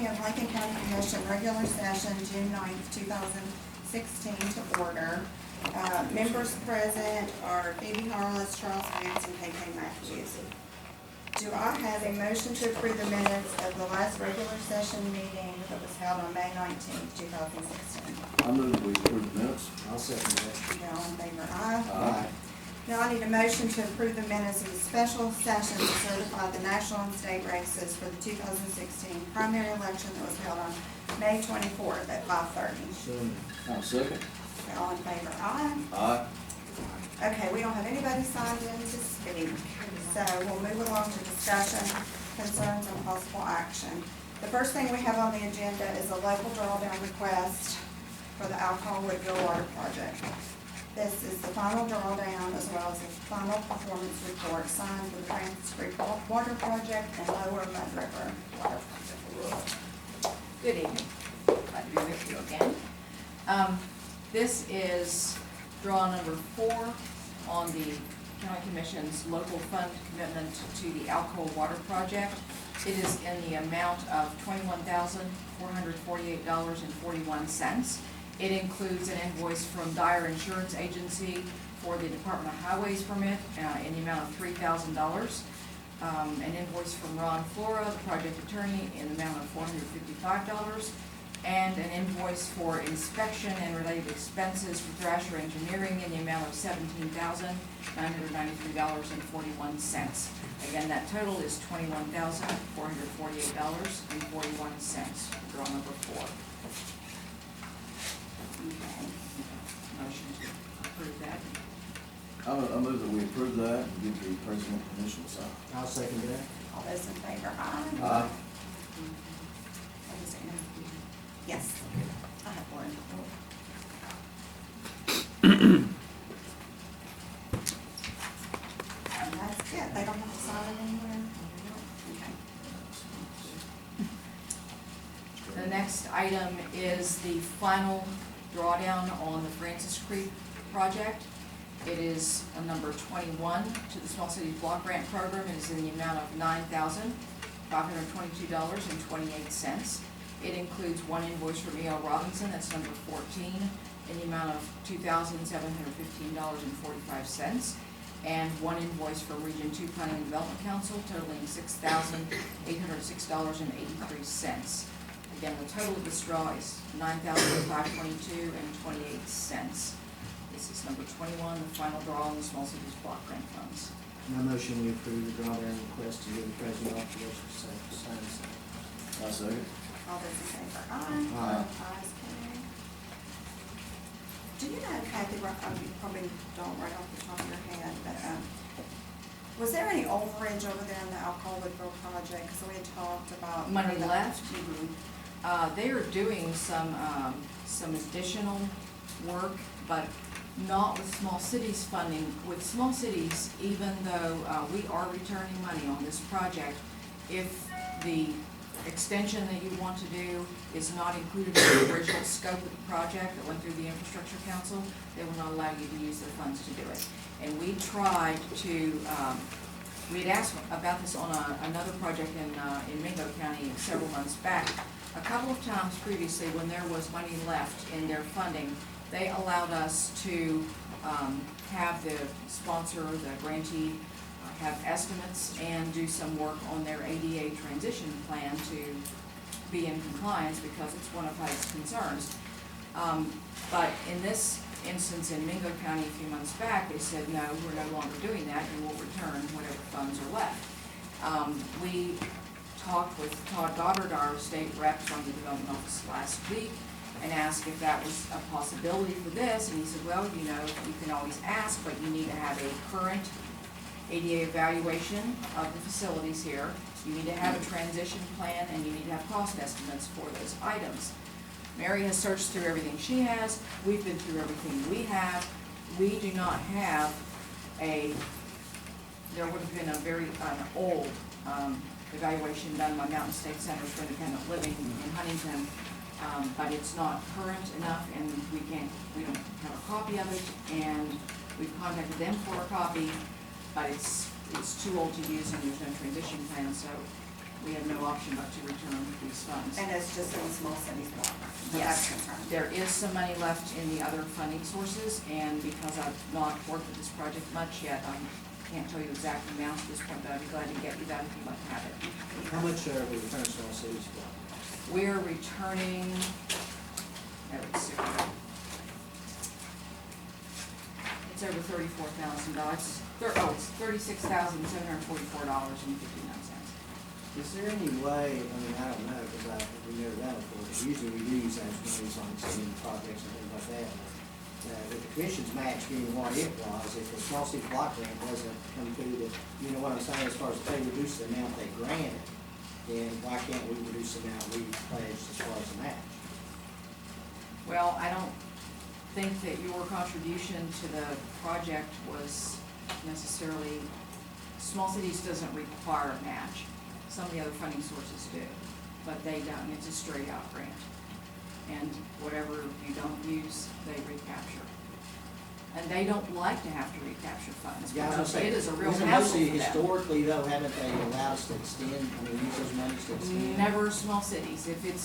of Lincoln County Commission regular session, June 9th, 2016 to order. Members present are Phoebe Harless, Charles Vance, and KK Matthews. Do I have a motion to approve the minutes of the last regular session meeting that was held on May 19th, 2016? I move that we approve the minutes. I'll second that. All in favor, aye. Aye. Now I need a motion to approve the minutes of the special session to certify the national and state races for the 2016 primary election that was held on May 24th at 5:30. So moved. I'll second. All in favor, aye. Aye. Okay, we don't have anybody signed in to speak, so we'll move along to discussion, concerns, and possible action. The first thing we have on the agenda is a local drawdown request for the Alcohol Woodville Water Project. This is the final drawdown as well as the final performance report signed for the Francis Creek Water Project and Lower Mud River Water Project. Good evening. Glad to be with you again. This is draw number 4 on the County Commission's local fund commitment to the Alcohol Water Project. It is in the amount of $21,448.41. It includes an invoice from Dyer Insurance Agency for the Department of Highways permit in the amount of $3,000. An invoice from Ron Flora, the project attorney, in the amount of $455. And an invoice for inspection and related expenses for Thrasher Engineering in the amount of $17,993.41. Again, that total is $21,448.41, draw number 4. Okay. Motion to approve that. I move that we approve that and give the president permission to sign. I'll second that. All those in favor, aye. Aye. What is it now? Yes, I have one. And that's it, they don't have to sign it anywhere? Okay. The next item is the final drawdown on the Francis Creek project. It is a number 21 to the Small Cities Block Grant Program. It is in the amount of $9,522.28. It includes one invoice from E.L. Robinson, that's number 14, in the amount of $2,715.45, and one invoice from Region 2 Planning and Development Council totaling $6,806.83. Again, the total of this draw is $9,522.28. This is number 21, the final draw on the Small Cities Block Grant Funds. My motion, we approve the drawdown request to give the president authorization to sign this. I'll second. All those in favor, aye. Aye. Ayes, carried. Do you know, Kathy, you probably don't right off the top of your head, but was there any overage over there in the Alcohol Woodville project? Because we had talked about Money left? Mhm. They are doing some additional work, but not with Small Cities funding. With Small Cities, even though we are returning money on this project, if the extension that you want to do is not included in the original scope of the project that went through the Infrastructure Council, they will not allow you to use their funds to do it. And we tried to, we had asked about this on another project in Mingo County several months back. A couple of times previously, when there was money left in their funding, they allowed us to have the sponsor, the grantee, have estimates and do some work on their ADA transition plan to be in compliance because it's one of HUD's concerns. But in this instance in Mingo County a few months back, they said, no, we're no longer doing that and we'll return whatever funds are left. We talked with Todd Goddard, our state rep from the development office last week, and asked if that was a possibility for this, and he said, well, you know, you can always ask, but you need to have a current ADA evaluation of the facilities here. You need to have a transition plan, and you need to have cost estimates for those items. Mary has searched through everything she has. We've been through everything we have. We do not have there would have been an old evaluation done by Mountain State Center for Independent Living in Huntington, but it's not current enough, and we don't have a copy of it, and we've contacted them for a copy, but it's too old to use and there's no transition plan, so we have no option but to return these funds. And it's just in the small cities block, so Yes, that's concerned. there is some money left in the other funding sources, and because I've not worked with this project much yet, I can't tell you exact amounts at this point, but I'd be glad to get you that if you'd like to have it. How much are we returning small cities block? We're returning, let's see. It's over $34,000. It's $36,744.59. Is there any way, I mean, I don't know, because we've never done it before, but usually we do use those monies on some projects and things like that. With the commission's match being what it was, if the small city block grant doesn't come through, that, you know what I'm saying, as far as if they reduce the amount they granted, then why can't we reduce the amount we pledged as far as the match? Well, I don't think that your contribution to the project was necessarily, small cities doesn't require a match. Some of the other funding sources do, but they don't. It's a straight out grant. And whatever you don't use, they recapture. And they don't like to have to recapture funds, Yeah, I was because saying, it is a real isn't hassle mostly for them. historically though, haven't they allowed us to extend, I mean, use those monies to extend? Never small cities. If it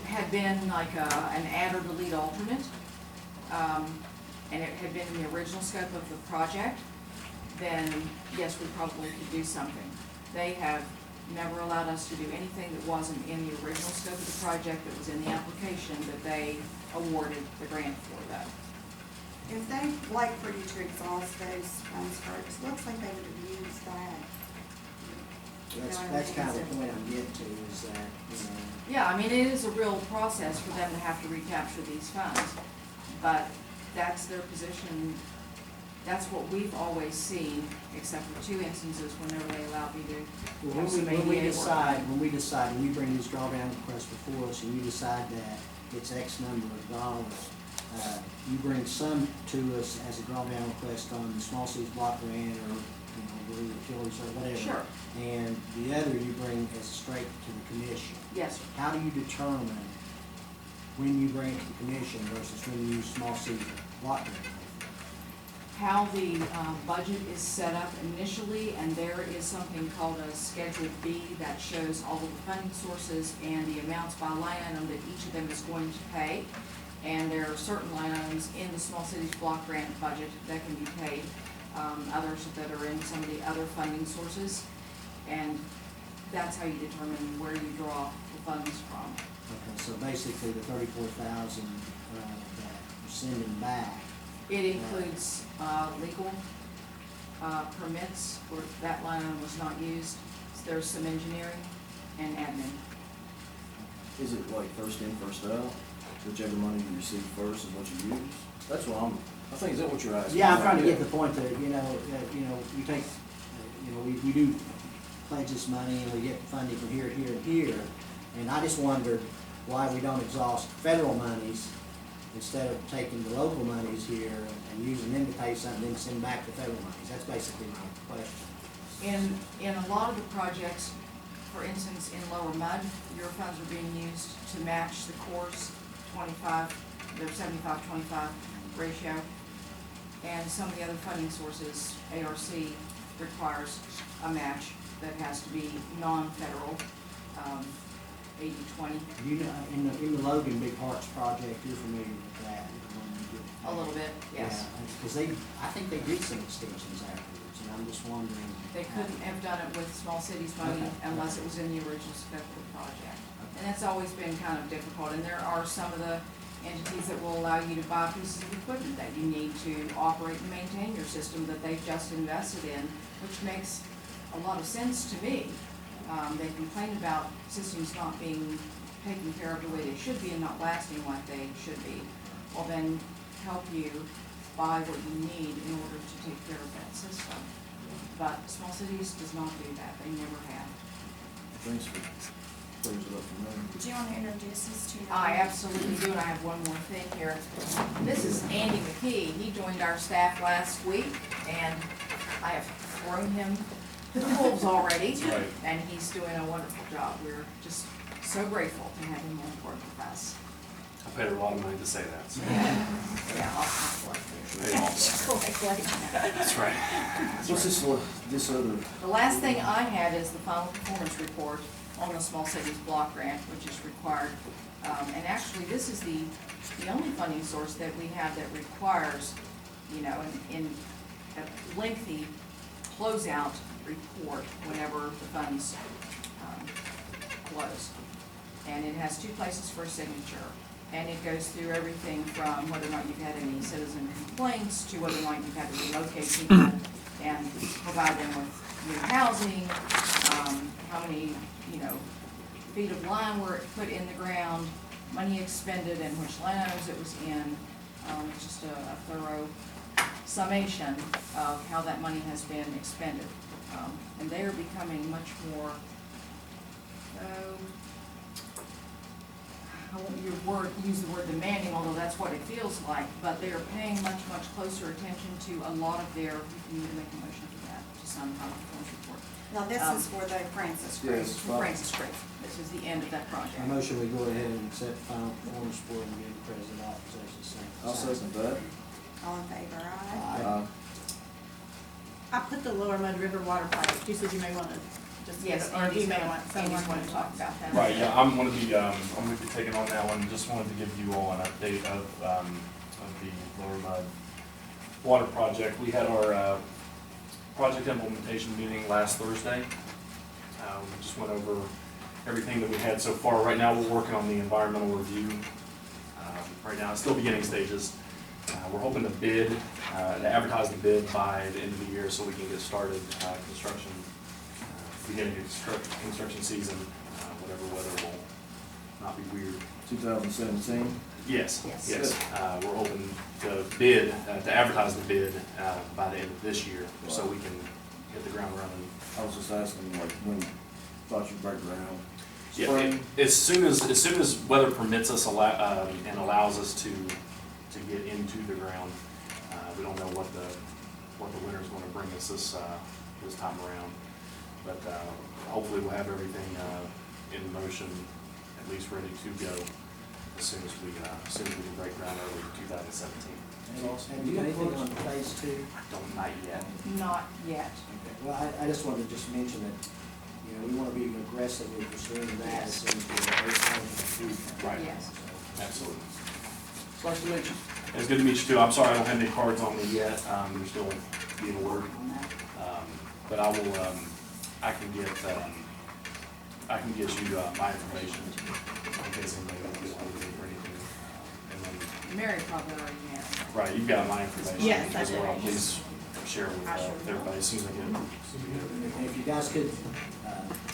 had been like an add or delete alternate, and it had been in the original scope of the project, then yes, we probably could do something. They have never allowed us to do anything that wasn't in the original scope of the project that was in the application that they awarded the grant for though. If they'd like for you to exhaust those funds first, looks like they would have used that. That's kind of the point I'm getting to, is that, you know. Yeah, I mean, it is a real process for them to have to recapture these funds, but that's their position. That's what we've always seen, except for two instances whenever they allowed me to Well, have some when we ADA work. decide, when you bring these drawdown requests before us, and you decide that it's X number of dollars, you bring some to us as a drawdown request on the small cities block grant, or, you know, the utilities or whatever. Sure. And the other you bring as straight to the commission. Yes, sir. How do you determine when you bring it to the commission versus when you use small cities block grant? How the budget is set up initially, and there is something called a Schedule B that shows all of the funding sources and the amounts by line item that each of them is going to pay. And there are certain line items in the small cities block grant budget that can be paid, others that are in some of the other funding sources. And that's how you determine where you draw the funds from. Okay, so basically the 34,000 that you're sending back. It includes legal permits where that line item was not used. There's some engineering and admin. Is it like first in, first out? Whichever money you receive first is what you use? That's what I think, is that what you're asking? Yeah, I'm trying to get the point that, you know, we take, we do pledge this money and we get funding from here, here, and here. And I just wondered why we don't exhaust federal monies instead of taking the local monies here and using them to pay something, then send back the federal monies. That's basically my question. In a lot of the projects, for instance, in Lower Mud, your funds are being used to match the Corps' 75-25 ratio. And some of the other funding sources, ARC requires a match that has to be non-federal, 80-20. You know, in the Logan Big Hearts project, you're familiar with that? A little bit, yes. Because I think they did some extensions afterwards, and I'm just wondering. They couldn't have done it with small cities money Okay. unless it was in the original scope of the project. And that's always been kind of difficult, and there are some of the entities that will allow you to buy pieces of equipment that you need to operate and maintain your system that they've just invested in, which makes a lot of sense to me. They complain about systems not being taken care of the way they should be and not lasting like they should be. Well, then help you buy what you need in order to take care of that system. But small cities does not do that. They never have. Thanks for clears it up for me. Do you want to introduce us to your? I absolutely do, and I have one more thing here. This is Andy McKee. He joined our staff last week, and I have thrown him to the wolves already. That's right. And he's doing a wonderful job. We're just so grateful to have him on board with us. I paid a lot of money to say that. So. Yeah, I'll Paid also. That's right. What's this other? The last thing I had is the final performance report on the Small Cities Block Grant, which is required. And actually, this is the only funding source that we have that requires, you know, in a lengthy closeout report whenever the funds close. And it has 2 places for signature. And it goes through everything from whether or not you've had any citizen complaints to whether or not you've had to relocate people and provide them with new housing, how many, you know, feet of line were put in the ground, money expended and which line items it was in. It's just a thorough summation of how that money has been expended. And they are becoming much more, I won't use the word demanding, although that's what it feels like, but they are paying much closer attention to a lot of their, you need to make a motion for that, to sign the final performance report. Now, this is for the Francis Creek. Yes. For Francis Creek, this is the end of that project. I motion we go ahead and accept the final performance report and give the president authorization to sign. I'll second that. All in favor, aye? Aye. I put the Lower Mud River water project, you said you may wanna just give Yes, it, or you may want Andy's someone going to talk about that. Right, yeah, I'm gonna be taking on that one. Just wanted to give you all an update of the Lower Mud Water Project. We had our project implementation meeting last Thursday. We just went over everything that we had so far. Right now, we're working on the environmental review. Right now, it's still beginning stages. We're hoping to advertise the bid by the end of the year so we can get started construction, beginning of construction season, whatever weather will not be weird. 2017. Yes, Yes. yes. We're hoping to advertise the bid by the end of this year so we can hit the ground running. I was just asking, like, when, thought you'd break ground. Yeah, Spring. as soon as weather permits us and allows us to get into the ground. We don't know what the winter's gonna bring us this time around. But hopefully we'll have everything in motion, at least ready to go as soon as we can break ground early in 2017. Have you got anything on phase 2? Don't, not yet. Not yet. Okay. Well, I just wanted to just mention that, you know, we want to be aggressively pursuing that as soon as we're. Right. Yes. Absolutely. It's nice to meet you. It's good to meet you too. I'm sorry I don't have any cards on me yet. They're still being ordered. On that. But I will, I can get you my information in case anybody wants to get hold of me or anything. And then, Mary probably already has. right, you've got my information Yes, I as well. do. Please share with everybody as soon as I get it. And if you guys could,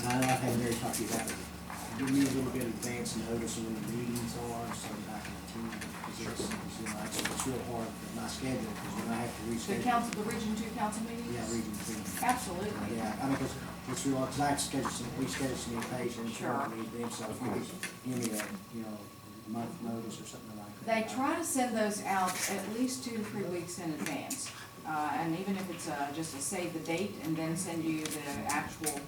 I haven't very talked to you about it, give me a little bit of advance notice of when the meetings are, so that I can attend. Because it's real hard with my schedule, because you know, I have to reschedule. The Region 2 council meetings? Yeah, region 2. Absolutely. Yeah, I mean, because it's real, because I have to reschedule some patients, Sure. I need them, so if you could give me a, you know, month notice or something like that. They try to send those out at least 2 to 3 weeks in advance. And even if it's just a save the date and then send you the actual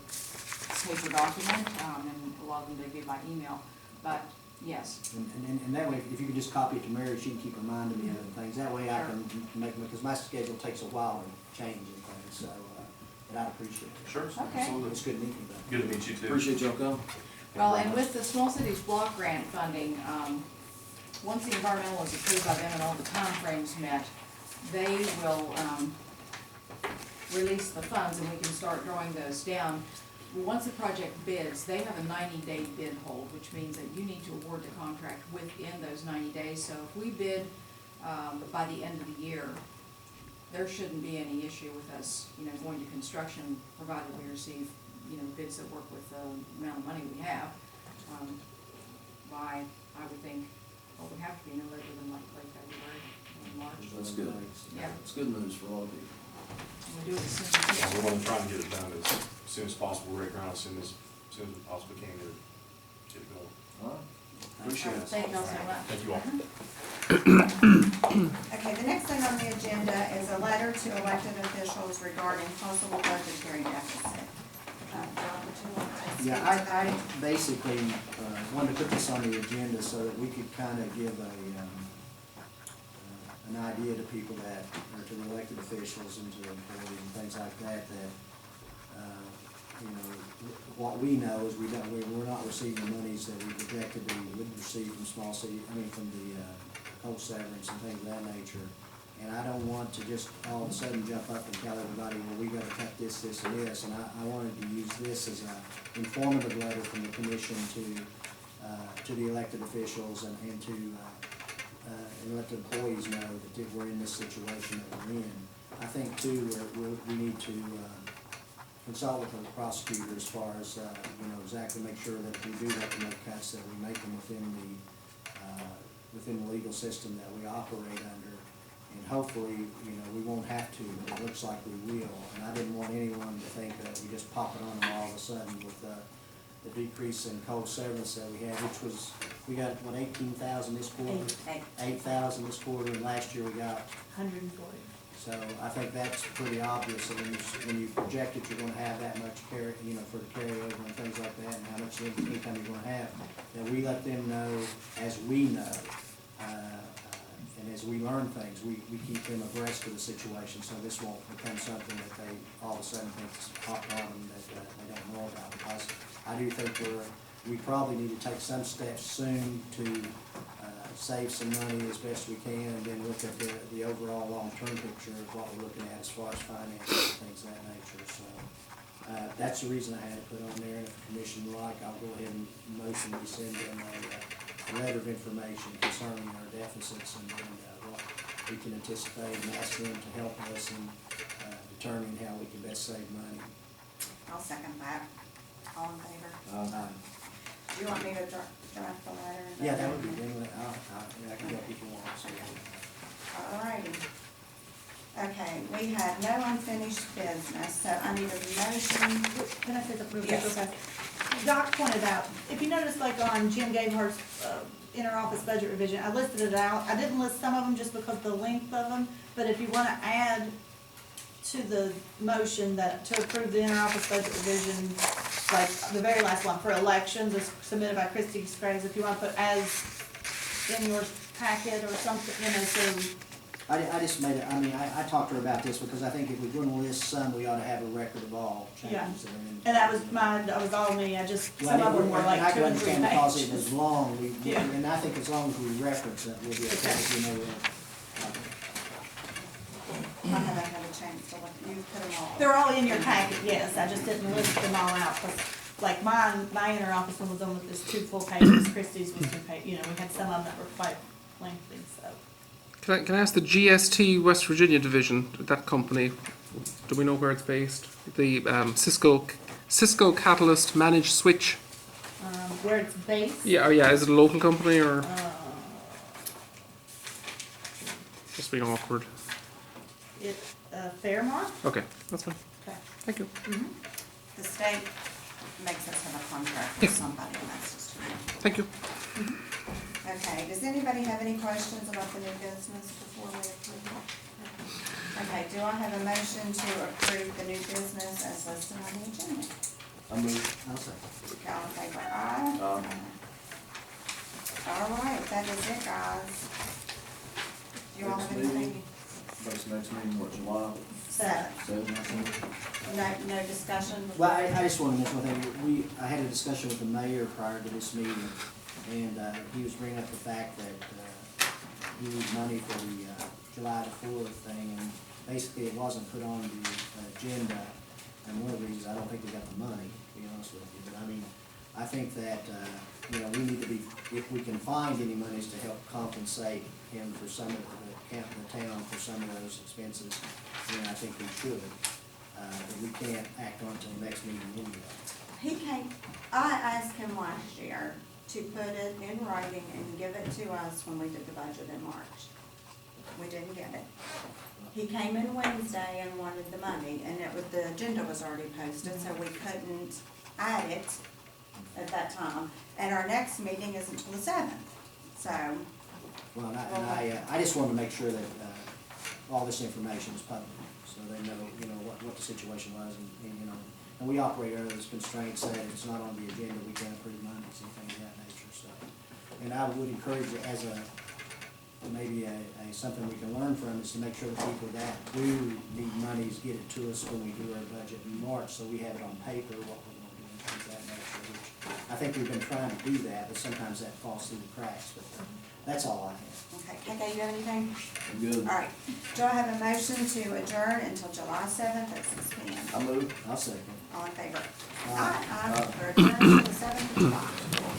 paper document, and a lot of them they do by email, but yes. And that way, if you could just copy it to Mary, she can keep reminding me of things, that way I can make, because my schedule takes a while to change and things, so, but I'd appreciate it. Sure, Okay. absolutely. It's good meeting you, though. Good to meet you too. Appreciate y'all coming. Well, and with the Small Cities Block Grant funding, once the environmental is approved by them and all the timeframes met, they will release the funds and we can start drawing those down. Once the project bids, they have a 90-day bid hold, which means that you need to award the contract within those 90 days. So if we bid by the end of the year, there shouldn't be any issue with us, you know, going to construction, provided we receive, you know, bids that work with the amount of money we have. By, I would think, what would have to be no later than like late February, March. That's good. Yeah. It's good news for a lot of people. We'll do it as soon as we Yeah, we can. want to try and get it done as soon as possible, break ground as soon as we possibly can get it going. All right. Appreciate it. Thank y'all so much. Thank you all. Okay, the next thing on the agenda is a letter to elected officials regarding possible budgetary deficit. John, would you like to speak Yeah, to that? I basically wanted to put this on the agenda so that we could kind of give an idea to people that, or to the elected officials and to the employees and things like that, that, you know, what we know is we're not receiving the monies that we projected we would receive from from the coal severance and things of that nature. And I don't want to just all of a sudden jump up and tell everybody, well, we gotta cut this, this, and this. And I wanted to use this as a informative letter from the commission to the elected officials and to let the employees know that we're in this situation that we're in. I think too, we need to consult with the prosecutor as far as, exactly make sure that if we do have to make cuts, that we make them within the legal system that we operate under. And hopefully, we won't have to, but it looks like we will. And I didn't want anyone to think that we just pop it on them all of a sudden with the decrease in coal severance that we had, which was, we got, what, 18,000 this quarter? 8,000 this quarter, and last year we got. 140. So I think that's pretty obvious, that when you project that you're gonna have that much for the carryover and things like that, and how much income you're gonna have, that we let them know as we know, and as we learn things, we keep them abreast of the situation, so this won't become something that they all of a sudden think is popped on them that they don't know about. Because I do think we probably need to take some steps soon to save some money as best we can, and then look at the overall long-term picture of what we're looking at as far as finances and things of that nature. So that's the reason I had it put on there, and if the commission would like, I'll go ahead and motion to send them a letter of information concerning our deficits and what we can anticipate, and ask them to help us in determining how we can best save money. I'll second that. All in favor? Do you want me to draft the letter? Yeah, that would be good. I can help if you want. So. All righty. Okay, we have no unfinished business, so I need a motion. Can I say the proof? Yes. Okay. Doc pointed out, if you notice, like on Jim Gabehart's inter-office budget revision, I listed it out. I didn't list some of them just because of the length of them, but if you want to add to the motion that to approve the inter-office budget revision, like the very last one for elections is submitted by Christie Scraggs, if you want to put as in your packet or something, so. I just made it, I talked to her about this because I think if we're going to list some, we ought to have a record of all changes. Yeah. And that was mine, that was all me, some of them were like 2 and 3 pages. Because it was pages. long, Yeah. and I think as long as we reference it, we'll be okay, I haven't had a chance to look, you put them all. They're all in your packet, yes, I just didn't list them all out, because like mine, my inter-office one was on with this 2 full pages, Christie's was 2 pages, we had some of them that were quite lengthy, so. Can I ask the GST West Virginia division, that company, do we know where it's based? The Cisco Catalyst Managed Switch? Where it's based? Yeah, is it a local company or just being awkward? It's Fairmont? Okay, that's fine. Okay. Thank you. The state makes us have a contract with somebody, and that's just. Thank you. Okay, does anybody have any questions about the new business before we approve it? Okay, do I have a motion to approve the new business as listed on the agenda? I move. I'll say. Okay, all in favor, aye? All right, that is it, guys. Do you all have Next meeting. anything? Next meeting, what, July 7th. 7th, I think? No discussion? Well, I just want to mention one thing. I had a discussion with the mayor prior to this meeting, and he was bringing up the fact that he needs money for the July the 4th thing, and basically it wasn't put on the agenda. And one of the reasons I don't think we got the money, to be honest with you, but I think that, we need to be, if we can find any monies to help compensate him for some of the town for some of those expenses, then I think we should. But we can't act on it until the next meeting anyway. He came, I asked him last year to put it in writing and give it to us when we did the budget in March. We didn't get it. He came in Wednesday and wanted the money, and the agenda was already posted, so we couldn't add it at that time. And our next meeting isn't until the 7th, so. Well, I just wanted to make sure that all this information is public, so they know, what the situation was, and we operate under those constraints that if it's not on the agenda, we can't approve monies and things of that nature, so. And I would encourage you as maybe something we can learn from is to make sure the people that do need monies get it to us when we do our budget in March, so we have it on paper, what we're going to do and things that nature. I think we've been trying to do that, but sometimes that falls through the cracks, but that's all I have. Okay, KK, you have anything? I'm good. All right, do I have a motion to adjourn until July 7th at 6 p.m.? I move. I'll second. All in favor? Aye. Aye. We're adjourned until 7 o'clock.